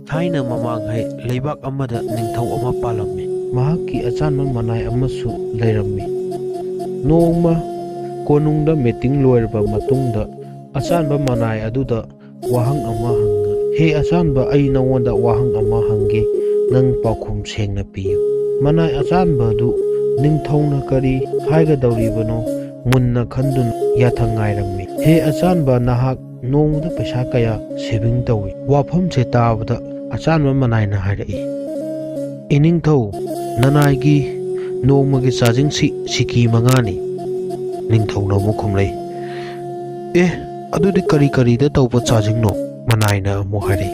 ꯊꯥꯏꯅ ꯃꯃꯥꯡꯉꯩ ꯂꯩꯕꯥꯛ ꯑꯃꯗ ꯅꯤꯡꯊꯧ ꯑꯃ ꯄꯥꯜꯂꯝꯃꯤ꯫ ꯃꯍꯥꯛꯀꯤ ꯑꯆꯥꯟꯕ ꯃꯅꯥꯏ ꯑꯃꯁꯨ ꯂꯩꯔꯝꯃꯤ꯫ ꯅꯣꯡꯃ ꯀꯣꯅꯨꯡꯗ ꯃꯤꯇꯤꯡ ꯂꯣꯏꯔꯕ ꯃꯇꯨꯡꯗ ꯑꯆꯥꯟꯕ ꯃꯅꯥꯏ ꯑꯗꯨꯗ ꯋꯥꯍꯪ ꯑꯃ ꯍꯪꯉꯤ꯫ ꯍꯦ ꯑꯆꯥꯟꯕ, ꯑꯩ ꯅꯉꯣꯟꯗ ꯋꯥꯍꯪ ꯑꯃ ꯍꯪꯒꯦ, ꯅꯪ ꯄꯥꯎꯈꯨꯝ ꯁꯦꯡꯅ ꯄꯤꯌꯨ꯫ ꯃꯅꯥꯏ ꯑꯆꯥꯟꯕ ꯑꯗꯨ ꯅꯤꯡꯊꯧꯅ ꯀꯔꯤ ꯍꯥꯏꯒꯗꯧꯔꯤꯕꯅꯣ ꯃꯨꯟꯅ ꯈꯟꯗꯨꯅ ꯌꯥꯊꯪ ꯉꯥꯏꯔꯝꯃꯤ꯫ ꯍꯦ ꯑꯆꯥꯟꯕ, ꯅꯍꯥꯛ ꯅꯣꯡꯃꯗ ꯄꯩꯁꯥ ꯀꯌꯥ ꯁꯦꯚꯤꯡ ꯇꯧꯏ? ꯋꯥꯐꯝꯁꯦ ꯇꯥꯕꯗ ꯑꯆꯥꯟꯕ ꯃꯅꯥꯏꯅ ꯍꯥꯏꯔꯛꯏ, ꯏꯅꯤꯡꯊꯧ, ꯅꯅꯥꯏꯒꯤ ꯅꯣꯡꯃꯒꯤ ꯆꯥꯗꯤꯡꯁꯤ ꯁꯤꯀꯤ 5ꯅꯤ꯫ ꯅꯤꯡꯊꯧꯅ ꯑꯃꯨꯛ ꯈꯨꯝꯂꯩ, ꯑꯗꯨꯗꯤ ꯀꯔꯤ ꯀꯔꯤꯗ ꯇꯧꯕ ꯆꯥꯗꯤꯡꯅꯣ? ꯃꯅꯥꯏꯅ ꯑꯃꯨꯛ ꯍꯥꯏꯔꯛꯏ,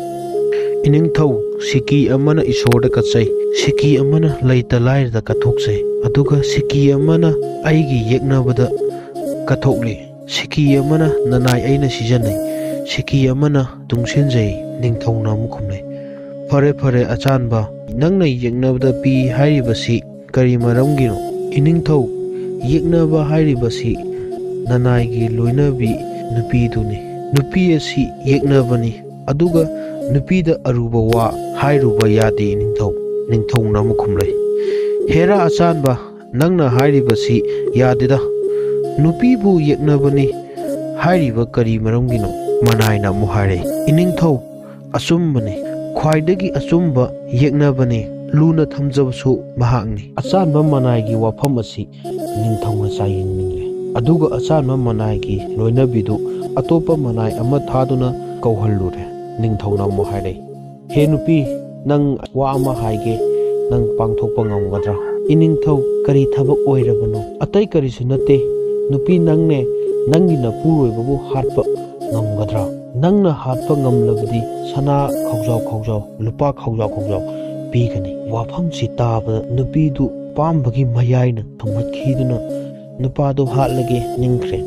ꯏꯅꯤꯡꯊꯧ, ꯁꯤꯀꯤ ꯑꯃꯅ ꯏꯁꯣꯔꯗ ꯀꯠꯆꯩ, ꯁꯤꯀꯤ ꯑꯃꯅ ꯂꯩꯇ ꯂꯥꯏꯔꯗ ꯀꯠꯊꯣꯛꯆꯩ, ꯑꯗꯨꯒ ꯁꯤꯀꯤ ꯑꯃꯅ ꯑꯩꯒꯤ ꯌꯦꯛꯅꯕꯗ ꯀꯠꯊꯣꯛꯂꯤ, ꯁꯤꯀꯤ ꯑꯃꯅ ꯅꯅꯥꯏ ꯑꯩꯅ ꯁꯤꯖꯤꯟꯅꯩ, ꯁꯤꯀꯤ ꯑꯃꯅ ꯇꯨꯡꯁꯤꯟꯖꯩ꯫ ꯅꯤꯡꯊꯧꯅ ꯑꯃꯨꯛ ꯈꯨꯝꯂꯩ, ꯐꯔꯦ ꯐꯔꯦ ꯑꯆꯥꯟꯕ, ꯅꯪꯅ ꯌꯦꯛꯅꯕꯗ ꯄꯤ ꯍꯥꯏꯔꯤꯕꯁꯤ ꯀꯔꯤ ꯃꯔꯝꯒꯤꯅꯣ? ꯏꯅꯤꯡꯊꯧ, ꯌꯦꯛꯅꯕ ꯍꯥꯏꯔꯤꯕꯁꯤ ꯅꯅꯥꯏꯒꯤ ꯂꯣꯏꯅꯕꯤ ꯅꯨꯄꯤꯗꯨꯅꯤ꯫ ꯅꯨꯄꯤ ꯑꯁꯤ ꯌꯦꯛꯅꯕꯅꯤ, ꯑꯗꯨꯒ ꯅꯨꯄꯤꯗ ꯑꯔꯨꯕ ꯋꯥ ꯍꯥꯏꯔꯨꯕ ꯌꯥꯗꯦ ꯏꯅꯤꯡꯊꯧ꯫ ꯅꯤꯡꯊꯧꯅ ꯑꯃꯨꯛ ꯈꯨꯝꯂꯩ, ꯍꯦꯔꯥ ꯑꯆꯥꯟꯕ, ꯅꯪꯅ ꯍꯥꯏꯔꯤꯕꯁꯤ ꯌꯥꯗꯦꯗ, ꯅꯨꯄꯤꯕꯨ ꯌꯦꯛꯅꯕꯅꯤ ꯍꯥꯏꯔꯤꯕ ꯀꯔꯤ ꯃꯔꯝꯒꯤꯅꯣ? ꯃꯅꯥꯏꯅ ꯑꯃꯨꯛ ꯍꯥꯏꯔꯛꯏ, ꯏꯅꯤꯡꯊꯧ, ꯑꯆꯨꯝꯕꯅꯤ, ꯈ꯭ꯋꯥꯏꯗꯒꯤ ꯑꯆꯨꯝꯕ ꯌꯦꯛꯅꯕꯅꯤ, ꯂꯨꯅ ꯊꯝꯖꯕꯁꯨ ꯃꯍꯥꯛꯅꯤ꯫ ꯑꯆꯥꯟꯕ ꯃꯅꯥꯏꯒꯤ ꯋꯥꯐꯝ ꯑꯁꯤ ꯅꯤꯡꯊꯧꯅ ꯆꯥꯌꯦꯡꯅꯤꯡꯂꯦ, ꯑꯗꯨꯒ ꯑꯆꯥꯟꯕ ꯃꯅꯥꯏꯒꯤ ꯂꯣꯏꯅꯕꯤꯗꯨ ꯑꯇꯣꯞꯄ ꯃꯅꯥꯏ ꯑꯃ ꯊꯥꯗꯨꯅ ꯀꯧꯍꯜꯂꯨꯔꯦ꯫ ꯅꯤꯡꯊꯧꯅ ꯑꯃꯨꯛ ꯍꯥꯏꯔꯛꯏ, ꯍꯦ ꯅꯨꯄꯤ, ꯅꯪ ꯋꯥ ꯑꯃ ꯍꯥꯏꯒꯦ, ꯅꯪ ꯄꯥꯡꯊꯣꯛꯄ ꯉꯝꯒꯗ꯭ꯔꯥ? ꯏꯅꯤꯡꯊꯧ, ꯀꯔꯤ ꯊꯕꯛ ꯑꯣꯏꯔꯕꯅꯣ? ꯑꯇꯩ ꯀꯔꯤꯁꯨ ꯅꯠꯇꯦ, ꯅꯨꯄꯤ, ꯅꯪꯅꯦ ꯅꯪꯒꯤ ꯅꯄꯨꯔꯣꯏꯕꯕꯨ ꯍꯥꯠꯄ ꯉꯝꯒꯗ꯭ꯔꯥ? ꯅꯪꯅ ꯍꯥꯠꯄ ꯉꯝꯂꯕꯗꯤ ꯁꯅꯥ ꯈꯧꯖꯥꯎ ꯂꯨꯄꯥ ꯈꯧꯖꯥꯎ ꯄꯤꯒꯅꯤ꯫ ꯋꯥꯐꯝꯁꯤ ꯇꯥꯕꯗ ꯅꯨꯄꯤꯗꯨ ꯄꯥꯝꯕꯒꯤ ꯃꯌꯥꯏꯅ ꯊꯨꯝꯍꯠꯈꯤꯗꯨꯅ ꯅꯨꯄꯥꯗꯨ ꯍꯥꯠꯂꯒꯦ ꯅꯤꯡꯈ꯭ꯔꯦ꯫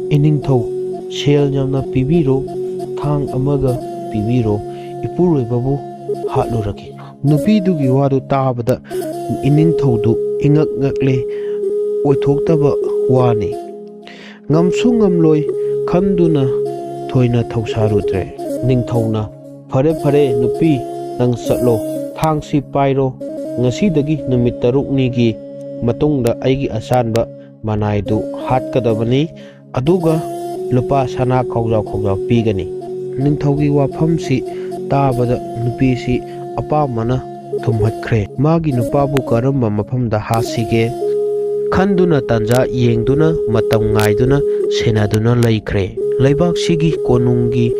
ꯏꯅꯤꯡꯊꯧ, ꯁꯦꯜ ꯌꯥꯝꯅ ꯄꯤꯕꯤꯔꯣ, ꯊꯥꯡ ꯑꯃꯒ ꯄꯤꯕꯤꯔꯣ, ꯏꯄꯨꯔꯣꯏꯕꯕꯨ ꯍꯥꯠꯂꯨꯔꯒꯦ꯫ ꯅꯨꯄꯤꯗꯨꯒꯤ ꯋꯥꯗꯨ ꯇꯥꯕꯗ ꯏꯅꯤꯡꯊꯧꯗꯨ ꯏꯉꯛ ꯉꯛꯂꯦ, ꯑꯣꯏꯊꯣꯛꯇꯕ ꯋꯥꯅꯤ, ꯉꯝꯁꯨ ꯉꯝꯂꯣꯏ ꯈꯟꯗꯨꯅ ꯊꯣꯏꯅ ꯊꯧꯁꯥꯔꯨꯗ꯭ꯔꯦ꯫ ꯅꯤꯡꯊꯧꯅ, ꯐꯔꯦ ꯐꯔꯦ ꯅꯨꯄꯤ, ꯅꯪ ꯆꯠꯂꯣ, ꯊꯥꯡꯁꯤ ꯄꯥꯏꯔꯣ, ꯉꯁꯤꯗꯒꯤ ꯅꯨꯃꯤꯠ 6ꯅꯤꯒꯤ ꯃꯇꯨꯡꯗ ꯑꯩꯒꯤ ꯑꯆꯥꯟꯕ ꯃꯅꯥꯏꯗꯨ ꯍꯥꯠꯀꯗꯕꯅꯤ, ꯑꯗꯨꯒ ꯂꯨꯄꯥ ꯁꯅꯥ ꯈꯧꯖꯥꯎ ꯄꯤꯒꯅꯤ꯫ ꯅꯤꯡꯊꯧꯒꯤ ꯋꯥꯐꯝꯁꯤ ꯇꯥꯕꯗ ꯅꯨꯄꯤꯁꯤ ꯑꯄꯥꯝꯕꯅ ꯊꯨꯝꯍꯠꯈ꯭ꯔꯦ꯫ ꯃꯥꯒꯤ ꯅꯨꯄꯥꯕꯨ ꯀꯔꯝꯕ ꯃꯐꯝꯗ ꯍꯥꯠꯁꯤꯒꯦ ꯈꯟꯗꯨꯅ ꯇꯥꯟꯖꯥ ꯌꯦꯡꯗꯨꯅ ꯃꯇꯝ ꯉꯥꯏꯗꯨꯅ ꯁꯦꯟꯅꯗꯨꯅ ꯂꯩꯈ꯭ꯔꯦ꯫ ꯂꯩꯕꯥꯛꯁꯤꯒꯤ ꯀꯣꯅꯨꯡꯒꯤ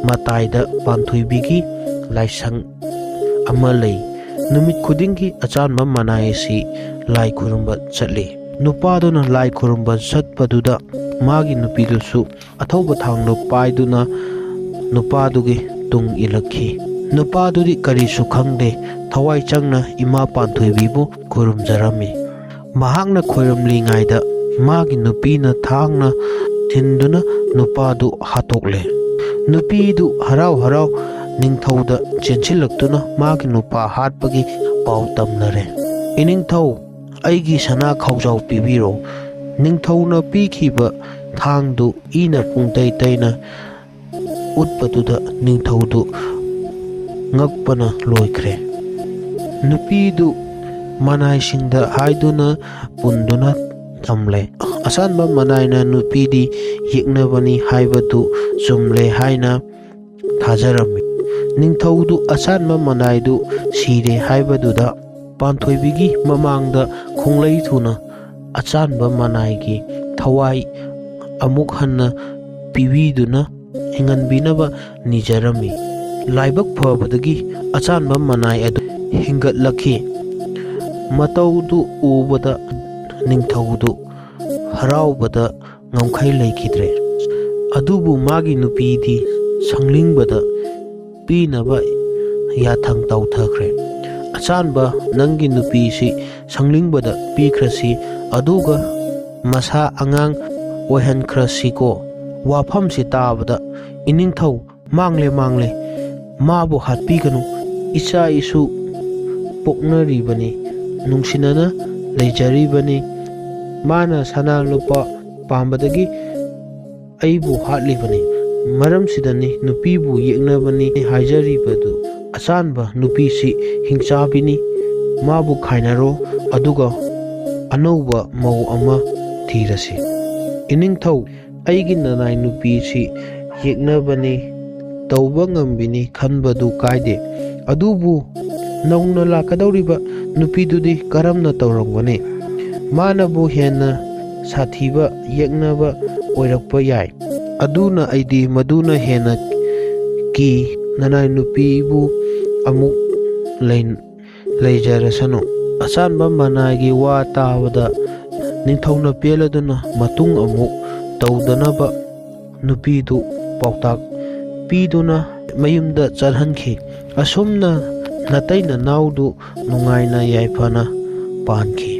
ꯃꯇꯥꯏꯗ ꯄꯥꯟꯊꯣꯏꯕꯤꯒꯤ ꯂꯥꯏꯁꯪ ꯑꯃ ꯂꯩ꯫ ꯅꯨꯃꯤꯠ ꯈꯨꯗꯤꯡꯒꯤ ꯑꯆꯥꯟꯕ ꯃꯅꯥꯏ ꯑꯁꯤ ꯂꯥꯏ ꯈꯨꯔꯨꯝꯕ ꯆꯠꯂꯤ꯫ ꯅꯨꯄꯥꯗꯨꯅ ꯂꯥꯏ ꯈꯨꯔꯨꯝꯕ ꯆꯠꯄꯗꯨꯗ ꯃꯥꯒꯤ ꯅꯨꯄꯤꯗꯨꯁꯨ ꯑꯊꯧꯕ ꯊꯥꯡꯗꯨ ꯄꯥꯏꯗꯨꯅ ꯅꯨꯄꯥꯗꯨꯒꯤ ꯇꯨꯡ ꯏꯜꯂꯛꯈꯤ꯫ ꯅꯨꯄꯥꯗꯨꯗꯤ ꯀꯔꯤꯁꯨ ꯈꯪꯗꯦ, ꯊꯋꯥꯏ ꯆꯪꯅ ꯏꯃꯥ ꯄꯥꯟꯊꯣꯏꯕꯤꯕꯨ ꯈꯨꯔꯨꯝꯖꯔꯝꯃꯤ꯫ ꯃꯍꯥꯛꯅ ꯈꯨꯔꯨꯝꯂꯤꯉꯩꯗ ꯃꯥꯒꯤ ꯅꯨꯄꯤꯅ ꯊꯥꯡꯅ ꯊꯤꯟꯗꯨꯅ ꯅꯨꯄꯥꯗꯨ ꯍꯥꯠꯇꯣꯛꯂꯦ꯫ ꯅꯨꯄꯤꯗꯨ ꯍꯔꯥꯎ ꯍꯔꯥꯎ ꯅꯤꯡꯊꯧꯗ ꯆꯦꯟꯁꯤꯜꯂꯛꯇꯨꯅ ꯃꯥꯒꯤ ꯅꯨꯄꯥ ꯍꯥꯠꯄꯒꯤ ꯄꯥꯎ ꯇꯝꯅꯔꯦ꯫ ꯏꯅꯤꯡꯊꯧ, ꯑꯩꯒꯤ ꯁꯅꯥ ꯈꯧꯖꯥꯎ ꯄꯤꯕꯤꯔꯣ꯫ ꯅꯤꯡꯊꯧꯅ ꯄꯤꯈꯤꯕ ꯊꯥꯡꯗꯨ ꯏꯅ ꯄꯨꯡꯇꯩ ꯇꯩꯅ ꯎꯠꯄꯗꯨꯗ ꯅꯤꯡꯊꯧꯗꯨ ꯉꯛꯄꯅ ꯂꯣꯏꯈ꯭ꯔꯦ꯫ ꯅꯨꯄꯤꯗꯨ ꯃꯅꯥꯏꯁꯤꯡꯗ ꯍꯥꯏꯗꯨꯅ ꯄꯨꯟꯗꯨꯅ ꯊꯝꯂꯦ꯫ ꯑꯆꯥꯟꯕ ꯃꯅꯥꯏꯅ ꯅꯨꯄꯤꯗꯤ ꯌꯦꯛꯅꯕꯅꯤ ꯍꯥꯏꯕꯗꯨ ꯆꯨꯝꯂꯦ ꯍꯥꯏꯅ ꯊꯥꯖꯔꯝꯃꯤ꯫ ꯅꯤꯡꯊꯧꯗꯨ ꯑꯆꯥꯟꯕ ꯃꯅꯥꯏꯗꯨ ꯁꯤꯔꯦ ꯍꯥꯏꯕꯗꯨꯗ ꯄꯥꯟꯊꯣꯏꯕꯤꯒꯤ ꯃꯃꯥꯡꯗ ꯈꯣꯡꯂꯩ ꯊꯨꯅ ꯑꯆꯥꯟꯕ ꯃꯅꯥꯏꯒꯤ ꯊꯋꯥꯏ ꯑꯃꯨꯛ ꯍꯟꯅ ꯄꯤꯕꯤꯗꯨꯅ ꯍꯤꯡꯍꯟꯕꯤꯅꯕ ꯅꯤꯖꯔꯝꯃꯤ꯫ ꯂꯥꯏꯕꯛ ꯐꯕꯗꯒꯤ ꯑꯆꯥꯟꯕ ꯃꯅꯥꯏ ꯑꯗꯨ ꯍꯤꯡꯒꯠꯂꯛꯈꯤ꯫ ꯃꯇꯧꯗꯨ ꯎꯕꯗ ꯅꯤꯡꯊꯧꯗꯨ ꯍꯔꯥꯎꯕꯗ ꯉꯝꯈꯩ ꯂꯩꯈꯤꯗ꯭ꯔꯦ꯫ ꯑꯗꯨꯕꯨ ꯃꯥꯒꯤ ꯅꯨꯄꯤꯗꯤ ꯁꯪꯂꯤꯡꯕꯗ ꯄꯤꯅꯕ ꯌꯥꯊꯪ ꯇꯧꯊꯈ꯭ꯔꯦ꯫ ꯑꯆꯥꯟꯕ, ꯅꯪꯒꯤ ꯅꯨꯄꯤꯁꯤ ꯁꯪꯂꯤꯡꯕꯗ ꯄꯤꯈ꯭ꯔꯁꯤ, ꯑꯗꯨꯒ ꯃꯁꯥ ꯑꯉꯥꯡ ꯑꯣꯏꯍꯟꯈ꯭ꯔꯁꯤꯀꯣ꯫ ꯋꯥꯐꯝꯁꯤ ꯇꯥꯕꯗ ꯏꯅꯤꯡꯊꯧ, ꯃꯥꯡꯂꯦ, ꯃꯥꯕꯨ ꯍꯥꯠꯄꯤꯒꯅꯨ, ꯏꯆꯥ ꯏꯁꯨ ꯄꯣꯛꯅꯔꯤꯕꯅꯤ, ꯅꯨꯡꯁꯤꯅꯅ ꯂꯩꯖꯔꯤꯕꯅꯤ, ꯃꯥꯅ ꯁꯅꯥ ꯂꯨꯄꯥ ꯄꯥꯝꯕꯗꯒꯤ ꯑꯩꯕꯨ ꯍꯥꯠꯂꯤꯕꯅꯤ, ꯃꯔꯝꯁꯤꯗꯅꯤ ꯅꯨꯄꯤꯕꯨ ꯌꯦꯛꯅꯕꯅꯤ ꯍꯥꯏꯖꯔꯤꯕꯗꯨ ꯑꯆꯥꯟꯕ ꯅꯨꯄꯤꯁꯤ ꯍꯤꯡꯆꯥꯕꯤꯅꯤ, ꯃꯥꯕꯨ ꯈꯥꯏꯅꯔꯣ ꯑꯗꯨꯒ ꯑꯅꯧꯕ ꯃꯧ ꯑꯃ ꯊꯤꯔꯁꯤ꯫ ꯏꯅꯤꯡꯊꯧ, ꯑꯩꯒꯤ ꯅꯅꯥꯏ ꯅꯨꯄꯤꯁꯤ ꯌꯦꯛꯅꯕꯅꯤ, ꯇꯧꯕ ꯉꯝꯕꯤꯅꯤ ꯈꯟꯕꯗꯨ ꯀꯥꯏꯗꯦ, ꯑꯗꯨꯕꯨ ꯅꯧꯅ ꯂꯥꯛꯀꯗꯧꯔꯤꯕ ꯅꯨꯄꯤꯗꯨꯗꯤ ꯀꯔꯝꯅ ꯇꯧꯔꯝꯒꯅꯤ? ꯃꯥꯅꯕꯨ ꯍꯦꯟꯅ ꯁꯥꯊꯤꯕ ꯌꯦꯛꯅꯕ ꯑꯣꯏꯔꯛꯄ ꯌꯥꯏ, ꯑꯗꯨꯅ ꯑꯩꯗꯤ ꯃꯗꯨꯅ ꯍꯦꯟꯅ ꯀꯤ꯫ ꯅꯅꯥꯏ ꯅꯨꯄꯤꯕꯨ ꯑꯃꯨꯛ ꯂꯩꯖꯔꯁꯅꯨ꯫ ꯑꯆꯥꯟꯕ ꯃꯅꯥꯏꯒꯤ ꯋꯥ ꯇꯥꯕꯗ ꯅꯤꯡꯊꯧꯅ ꯄꯦꯜꯂꯗꯨꯅ ꯃꯇꯨꯡ ꯑꯃꯨꯛ ꯇꯧꯗꯅꯕ ꯅꯨꯄꯤꯗꯨ ꯄꯥꯎꯇꯥꯛ ꯄꯤꯗꯨꯅ ꯃꯌꯨꯝꯗ ꯆꯠꯍꯟꯈꯤ꯫ ꯑꯁꯨꯝꯅ ꯅꯥꯇꯩ ꯅꯅꯥꯎꯗꯨ ꯅꯨꯡꯉꯥꯏꯅ ꯌꯥꯏꯐꯅ ꯄꯥꯟꯈꯤ꯫